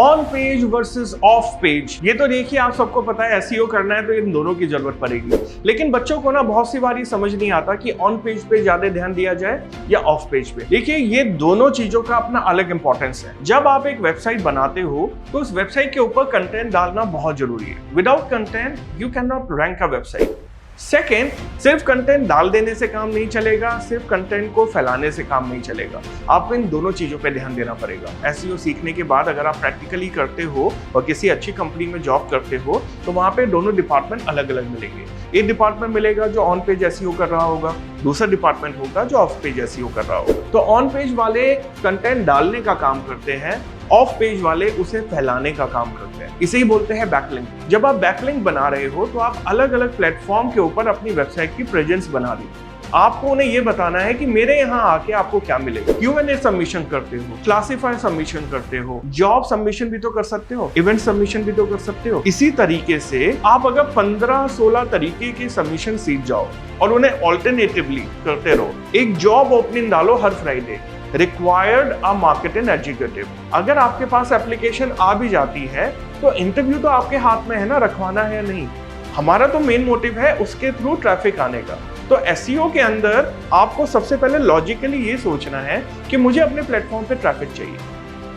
On page versus of page. ये तो देखिए आप सबको पता है एसईओ करना है तो इन दोनों की जरूरत पड़ेगी, लेकिन बच्चों को ना बहुत सी बार ये समझ नहीं आता कि ऑन पेज पे ज्यादा ध्यान दिया जाए या ऑफ पेज पे। देखिए ये दोनों चीजों का अपना अलग इंपॉर्टेंस है। जब आप एक वेबसाइट बनाते हो तो उस वेबसाइट के ऊपर कंटेंट डालना बहुत जरूरी है। Without content you can not rank a website. Second, सिर्फ कंटेंट डाल देने से काम नहीं चलेगा, सिर्फ कंटेंट को फैलाने से काम नहीं चलेगा, आपको इन दोनों चीजों पे ध्यान देना पड़ेगा। एसईओ सीखने के बाद अगर आप प्रैक्टिकली करते हो और किसी अच्छी कंपनी में जॉब करते हो तो वहां पे दोनों डिपार्टमेंट अलग अलग मिलेंगे। एक डिपार्टमेंट मिलेगा जो ऑन पेज एसईओ कर रहा होगा, दूसरा डिपार्टमेंट होगा जो ऑफ पेज एसईओ कर रहा होगा। तो ऑन पेज वाले कंटेंट डालने का काम करते हैं, ऑफ पेज वाले उसे फैलाने का काम करते हैं। इसे ही बोलते हैं बैकलिंक। जब आप बैकलिंक बना रहे हो तो आप अलग अलग प्लेटफॉर्म के ऊपर अपनी वेबसाइट की प्रेजेंस बना रहे हो। आपको उन्हें यह बताना है कि मेरे यहाँ आके आपको क्या मिलेगा। Q&A सबमिशन करते हो, क्लासिफाई सबमिशन करते हो, जॉब सबमिशन भी तो कर सकते हो, इवेंट सबमिशन भी तो कर सकते हो। इसी तरीके से आप अगर 15-16 तरीके के सबमिशन सीख जाओ और उन्हें ऑल्टरनेटिवली करते रहो। एक जॉब ओपनिंग डालो हर Friday, required a marketing executive. अगर आपके पास एप्लीकेशन आ भी जाती है तो इंटरव्यू तो आपके हाथ में है ना, रखवाना है या नहीं। हमारा तो मेन मोटिव है उसके थ्रू ट्रैफिक आने का। तो एसईओ के अंदर आपको सबसे पहले लॉजिकली ये सोचना है कि मुझे अपने प्लेटफॉर्म पे ट्रैफिक चाहिए।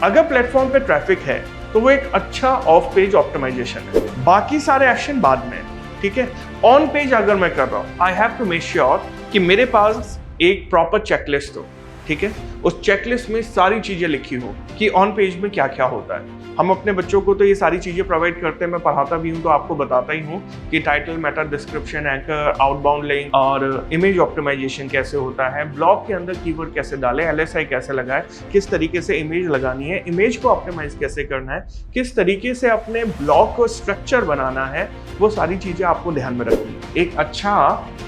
अगर प्लेटफॉर्म पे ट्रैफिक है तो वो एक अच्छा ऑफ पेज ऑप्टिमाइजेशन है, बाकी सारे एक्शन बाद में। ठीक है, ऑन पेज अगर मैं कर रहा हूँ I have to make sure कि मेरे पास एक प्रॉपर चेकलिस्ट हो। ठीक है, उस चेकलिस्ट में सारी चीजें लिखी हो कि ऑन पेज में क्या क्या होता है। हम अपने बच्चों को तो ये सारी चीजें प्रोवाइड करते हैं, मैं पढ़ाता भी हूँ तो आपको बताता ही हूँ कि title, Meta description, anchor, outbound link और इमेज ऑप्टिमाइजेशन कैसे होता है, ब्लॉग के अंदर कीवर्ड कैसे डालें, LSI कैसे लगाए, किस तरीके से इमेज लगानी है, इमेज को ऑप्टिमाइज कैसे करना है, किस तरीके से अपने ब्लॉग को स्ट्रक्चर बनाना है, वो सारी चीजें आपको ध्यान में रखनी है। एक अच्छा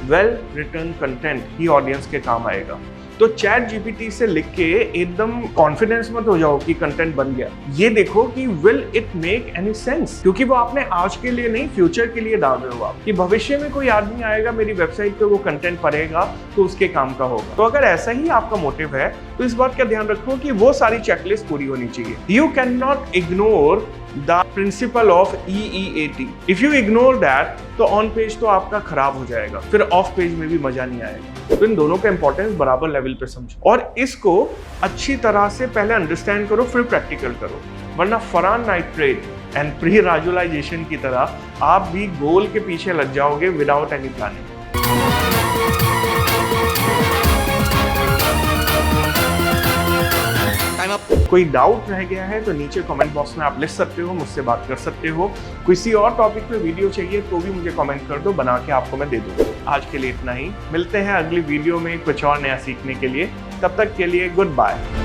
वेल रिटन कंटेंट ही ऑडियंस के काम आएगा। तो चैट जीपीटी से लिख के एकदम कॉन्फिडेंस मत हो जाओ कि कंटेंट बन गया। ये देखो कि will it make any sense, क्योंकि वो आपने आज के लिए नहीं फ्यूचर के लिए डाल रहे हो आप, कि भविष्य में कोई आदमी आएगा मेरी वेबसाइट पे वो कंटेंट पढ़ेगा तो उसके काम का होगा। तो अगर ऐसा ही आपका मोटिव है तो इस बात का ध्यान रखो कि वो सारी चेकलिस्ट पूरी होनी चाहिए। You can not ignore the principle of EEAT। If you ignore that तो ऑन पेज तो आपका खराब हो जाएगा, फिर ऑफ पेज में भी मजा नहीं आएगा। तो इन दोनों का इंपॉर्टेंस बराबर लेवल पे समझो और इसको अच्छी तरह से पहले अंडरस्टैंड करो फिर प्रैक्टिकल करो, वरना फरहान नाइट्रेट एंड प्री राजुलाइजेशन की तरह आप भी गोल के पीछे लग जाओगे विदाउट एनी प्लानिंग। कोई डाउट रह गया है तो नीचे कमेंट बॉक्स में आप लिख सकते हो, मुझसे बात कर सकते हो। किसी और टॉपिक पे वीडियो चाहिए तो भी मुझे कमेंट कर दो, बना के आपको मैं दे दूंगा। आज के लिए इतना ही, मिलते हैं अगली वीडियो में कुछ और नया सीखने के लिए। तब तक के लिए गुड बाय।